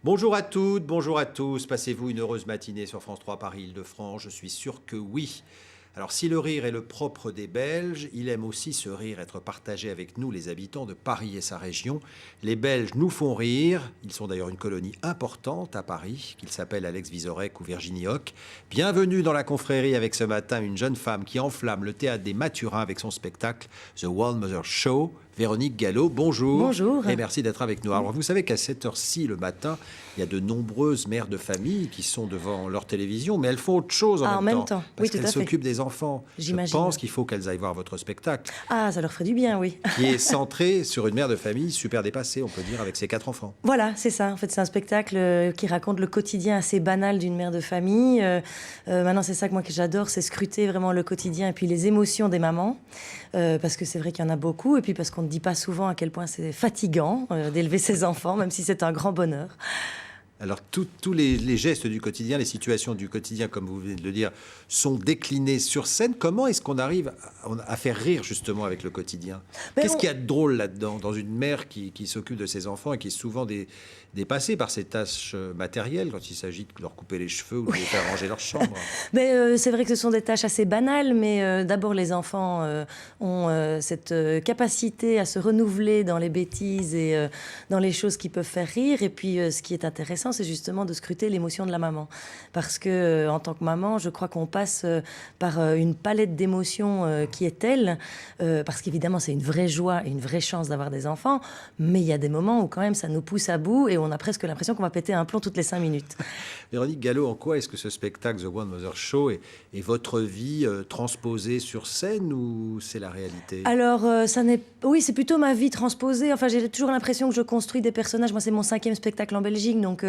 Bonjour à toutes, bonjour à tous. Passez-vous une heureuse matinée sur France 3 Paris Île-de-France? Je suis sûr que oui. Alors, si le rire est le propre des Belges, il aime aussi ce rire être partagé avec nous, les habitants de Paris et sa région. Les Belges nous font rire. Ils sont d'ailleurs une colonie importante à Paris, qu'ils s'appellent Alex Vizorek ou Virginie Hoc. Bienvenue dans la confrérie avec ce matin une jeune femme qui enflamme le théâtre des Mathurins avec son spectacle The One Mother Show. Véronique Gallo, bonjour. Bonjour. Et merci d'être avec nous. Alors, vous savez qu'à cette heure-ci, le matin, il y a de nombreuses mères de famille qui sont devant leur télévision, mais elles font autre chose en même temps. Oui, Parce tout à qu'elles fait. s'occupent des enfants. J'imagine. Je pense qu'il faut qu'elles aillent voir votre spectacle, Ah, ça leur ferait du bien, oui. qui est centré sur une mère de famille super dépassée, on peut dire, avec ses 4 enfants. Voilà, c'est ça. En fait, c'est un spectacle qui raconte le quotidien assez banal d'une mère de famille. Maintenant, c'est ça que moi que j'adore, c'est scruter vraiment le quotidien et puis les émotions des mamans. Parce que c'est vrai qu'il y en a beaucoup. Et puis parce qu'on ne dit pas souvent à quel point c'est fatigant d'élever ses enfants, même si c'est un grand bonheur. Alors, tous les gestes du quotidien, les situations du quotidien, comme vous venez de le dire, sont déclinés sur scène. Comment est-ce qu'on arrive à faire rire, justement, avec le quotidien? Qu'est-ce qu'il y a de drôle là-dedans, dans une mère qui s'occupe de ses enfants et qui est souvent dépassée par ses tâches matérielles, quand il s'agit de leur couper les cheveux ou de les faire ranger leur chambre? C'est vrai que ce sont des tâches assez banales, mais d'abord, les enfants ont cette capacité à se renouveler dans les bêtises et dans les choses qui peuvent faire rire. Et puis, ce qui est intéressant, c'est justement de scruter l'émotion de la maman. Parce que, en tant que maman, je crois qu'on passe par une palette d'émotions qui est telle, parce qu'évidemment, c'est une vraie joie et une vraie chance d'avoir des enfants, mais il y a des moments où quand même ça nous pousse à bout et on a presque l'impression qu'on va péter un plomb toutes les 5 minutes. Véronique Gallo, en quoi est-ce que ce spectacle, The One Mother Show, est votre vie transposée sur scène ou c'est la réalité? Alors, oui, c'est plutôt ma vie transposée. Enfin, j'ai toujours l'impression que je construis des personnages. Moi, c'est mon 5e spectacle en Belgique, donc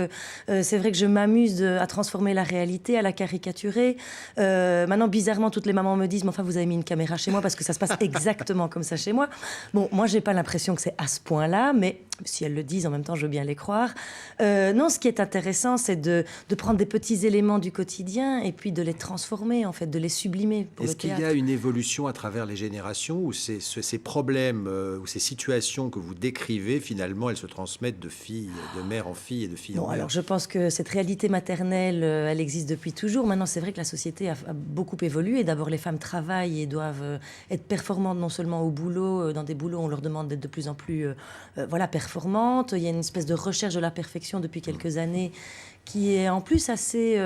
c'est vrai que je m'amuse à transformer la réalité, à la caricaturer. Maintenant, bizarrement, toutes les mamans me disent « Mais enfin, vous avez mis une caméra chez moi » parce que ça se passe exactement comme ça chez moi. Bon, moi, j'ai pas l'impression que c'est à ce point-là, mais si elles le disent, en même temps, je veux bien les croire. Non, ce qui est intéressant, c'est de prendre des petits éléments du quotidien et puis de les transformer, en fait, de les sublimer pour le Est-ce qu'il théâtre. y a une évolution à travers les générations ou ces problèmes ou ces situations que vous décrivez, finalement, elles se transmettent de mère en fille et de fille en mère? Alors je pense que cette réalité maternelle, elle existe depuis toujours. Maintenant, c'est vrai que la société a beaucoup évolué. D'abord, les femmes travaillent et doivent être performantes non seulement au boulot, dans des boulots, on leur demande d'être de plus en plus performantes. Il y a une espèce de recherche de la perfection depuis quelques années qui est en plus assez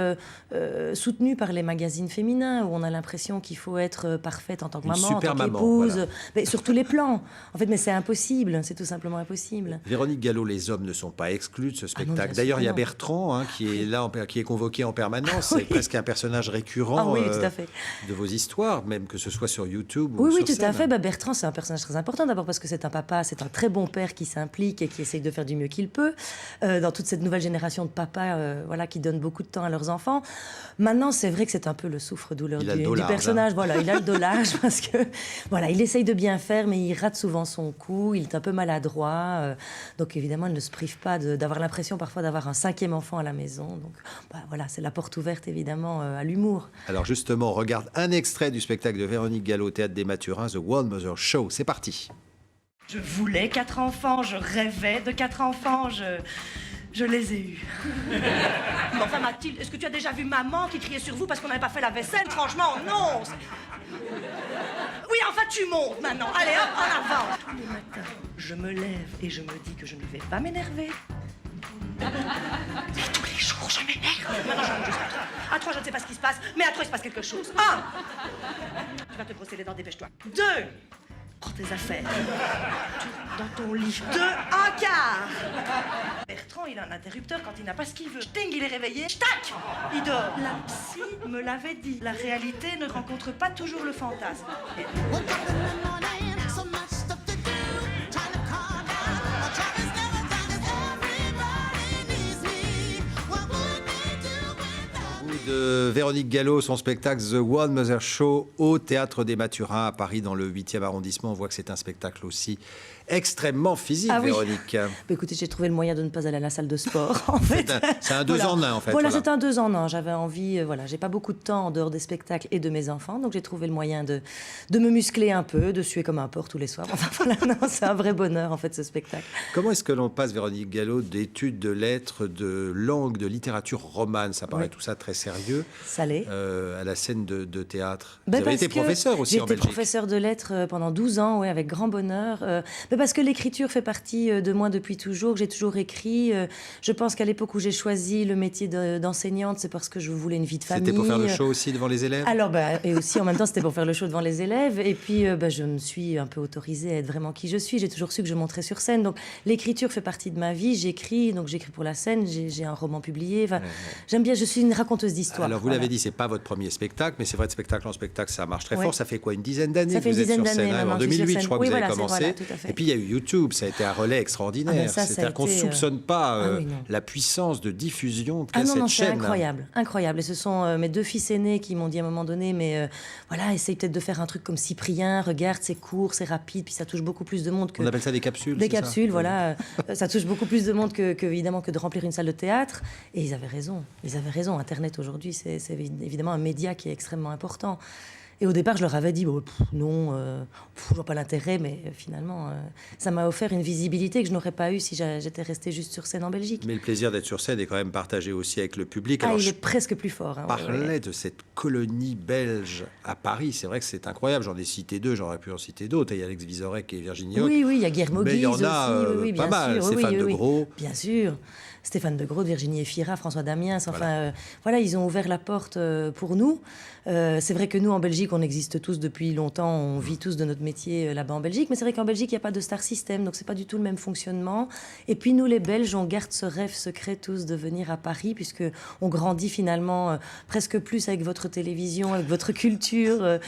soutenu par les magazines féminins, où on a l'impression qu'il faut être parfaite en tant que Une maman, en super tant maman, qu'épouse, voilà. mais sur tous les plans. En fait, mais c'est impossible, c'est tout simplement impossible. Véronique Gallo, les hommes ne sont pas exclus de ce non, spectacle. bien sûr D'ailleurs, que il y a non. Bertrand qui est là, qui est convoqué en permanence. Oui. C'est presque un personnage récurrent Ah oui, tout à fait. de vos histoires, même que ce soit sur YouTube ou Oui, sur tout à scène. fait. Bertrand, c'est un personnage très important, d'abord parce que c'est un papa, c'est un très bon père qui s'implique et qui essaye de faire du mieux qu'il peut dans toute cette nouvelle génération de papas voilà, qui donnent beaucoup de temps à leurs enfants. Maintenant, c'est vrai que c'est un peu le souffre-douleur Il a le dos du large, personnage. hein. Voilà, il a le dos large parce que voilà, il essaye de bien faire, mais il rate souvent son coup, il est un peu maladroit. Donc évidemment, il ne se prive pas d'avoir l'impression parfois d'avoir un 5e enfant à la maison. Donc voilà, c'est la porte ouverte évidemment à l'humour. Alors justement, on regarde un extrait du spectacle de Véronique Gallo au Théâtre des Mathurins, The One Mother Show. C'est parti. Je voulais 4 enfants, je rêvais de 4 enfants, je les ai eus. Mais enfin Mathilde, est-ce que tu as déjà vu maman qui criait sur vous parce qu'on n'avait pas fait la vaisselle? Franchement, non. Oui, enfin tu montes maintenant. Allez, hop, en avant. Tous les matins, je me lève et je me dis que je ne vais pas m'énerver. Et tous les jours, je m'énerve. Maintenant, je monte jusqu'à 3. À 3, je ne sais pas ce qui se passe, mais à 3, il se passe quelque chose. 1. Tu vas te brosser les dents, dépêche-toi. 2. Prends tes affaires. Dans ton lit. 2, un quart. Bertrand, il a un interrupteur quand il n'a pas ce qu'il veut. Ting, il est réveillé. Tac, il dort. La psy me l'avait dit. La réalité ne rencontre pas toujours le fantasme. De Véronique Gallo, son spectacle The One Mother Show au Théâtre des Mathurins à Paris dans le 8e arrondissement. On voit que c'est un spectacle aussi extrêmement physique, Ah oui. Véronique. Bah, écoutez, j'ai trouvé le moyen de ne pas aller à la salle de sport, en fait. C'est un 2 Voilà. en 1, en fait. Voilà, c'est un 2 en 1. J'avais envie, voilà, j'ai pas beaucoup de temps en dehors des spectacles et de mes enfants, donc j'ai trouvé le moyen de me muscler un peu, de suer comme un porc tous les soirs. Enfin, voilà, non, c'est un vrai bonheur, en fait, ce spectacle. Comment est-ce que l'on passe, Véronique Gallo, d'études de lettres, de langue, de littérature romane, ça paraît Oui. tout ça très sérieux, Salé. À la scène de théâtre? Ben, Vous avez parce été que professeur aussi en J'ai été Belgique. professeur de lettres pendant 12 ans, ouais, avec grand bonheur. Mais parce que l'écriture fait partie de moi depuis toujours, que j'ai toujours écrit. Je pense qu'à l'époque où j'ai choisi le métier d'enseignante, c'est parce que je voulais une vie de famille. C'était pour faire le show aussi devant les élèves? Alors, et aussi en même temps, c'était pour faire le show devant les élèves. Et puis, je me suis un peu autorisée à être vraiment qui je suis. J'ai toujours su que je montrais sur scène. Donc, l'écriture fait partie de ma vie. J'écris, donc j'écris pour la scène. J'ai un roman publié. Enfin, j'aime bien. Je suis une raconteuse d'histoire. Alors, vous voilà. l'avez dit, c'est pas votre premier spectacle, mais c'est vrai de spectacle en spectacle, ça marche très Ouais. fort. Ça fait quoi, une dizaine d'années Ça que fait vous une êtes sur dizaine scène, d'années hein? En maintenant que je suis 2008, sur je crois scène. que vous Oui, avez voilà, commencé. voilà, tout à fait. Et puis, il y a eu YouTube, ça a été un relais extraordinaire. Ah, mais ça a C'est-à-dire qu'on ne été, soupçonne pas ah oui, non. la puissance de diffusion qu'a Ah non, cette non, c'est chaîne. incroyable, incroyable. Et ce sont mes 2 fils aînés qui m'ont dit à un moment donné, mais voilà, essaye peut-être de faire un truc comme Cyprien, regarde, c'est court, c'est rapide, puis ça touche beaucoup plus de monde que... On appelle ça des capsules, Des c'est ça? capsules, voilà. Ça touche beaucoup plus de monde évidemment, que de remplir une salle de théâtre. Et ils avaient raison, Internet aujourd'hui, c'est évidemment un média qui est extrêmement important. Et au départ, je leur avais dit, non, je vois pas l'intérêt, mais finalement, ça m'a offert une visibilité que je n'aurais pas eue si j'étais restée juste sur scène en Belgique. Mais le plaisir d'être sur scène est quand même partagé aussi avec le public. Ah, Alors, il je est presque plus fort. Hein, parlais ouais, ouais. de cette colonie belge à Paris. C'est vrai que c'est incroyable. J'en ai cité 2, j'aurais pu en citer d'autres. Il y a Alex Vizorek et Virginie Hoc. Oui, il y a Guillermo Mais il y en Guise a aussi, oui, pas bien mal. sûr, Stéphane de Gros. Bien sûr. Stéphane de Gros, Virginie Efira, François Damiens, enfin, voilà, ils ont ouvert la porte pour nous. C'est vrai que nous, en Belgique, on existe tous depuis longtemps, on vit tous de notre métier là-bas en Belgique, mais c'est vrai qu'en Belgique, il n'y a pas de star system, donc c'est pas du tout le même fonctionnement. Et puis nous, les Belges, on garde ce rêve secret tous de venir à Paris, puisque on grandit finalement presque plus avec votre télévision, avec votre culture,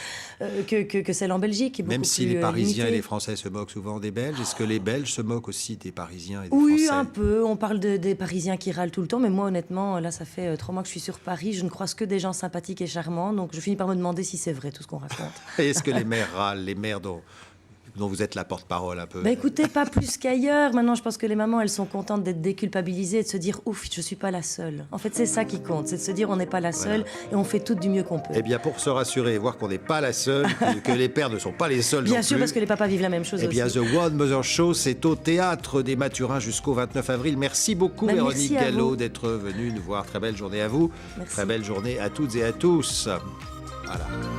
que celle en Belgique. Qui est Même beaucoup si plus, les Parisiens limitée. et les Français se moquent souvent des Belges, est-ce que les Belges se moquent aussi des Parisiens et des Oui, Français? un peu. On parle des Parisiens qui râlent tout le temps, mais moi, honnêtement, là, ça fait 3 mois que je suis sur Paris. Je ne croise que des gens sympathiques et charmants, donc je finis par me demander si c'est vrai tout ce qu'on raconte. Et est-ce que les maires râlent, les maires dont vous êtes la porte-parole un peu? Bah écoutez, pas plus qu'ailleurs. Maintenant, je pense que les mamans, elles sont contentes d'être déculpabilisées et de se dire « Ouf, je suis pas la seule ». En fait, c'est ça qui compte, c'est de se dire on n'est pas la seule et on fait tout du mieux qu'on peut. Eh bien, pour se rassurer et voir qu'on n'est pas la seule, que les pères ne sont pas les seuls Bien non sûr, plus. parce que les papas vivent la même chose Eh aussi. bien, The One Mother Show, c'est au Théâtre des Mathurins jusqu'au 29 avril. Merci beaucoup, Bah, Véronique merci à Gallo, vous. d'être venue nous voir. Très belle journée à vous. Merci. Très belle journée à toutes et à tous. Voilà.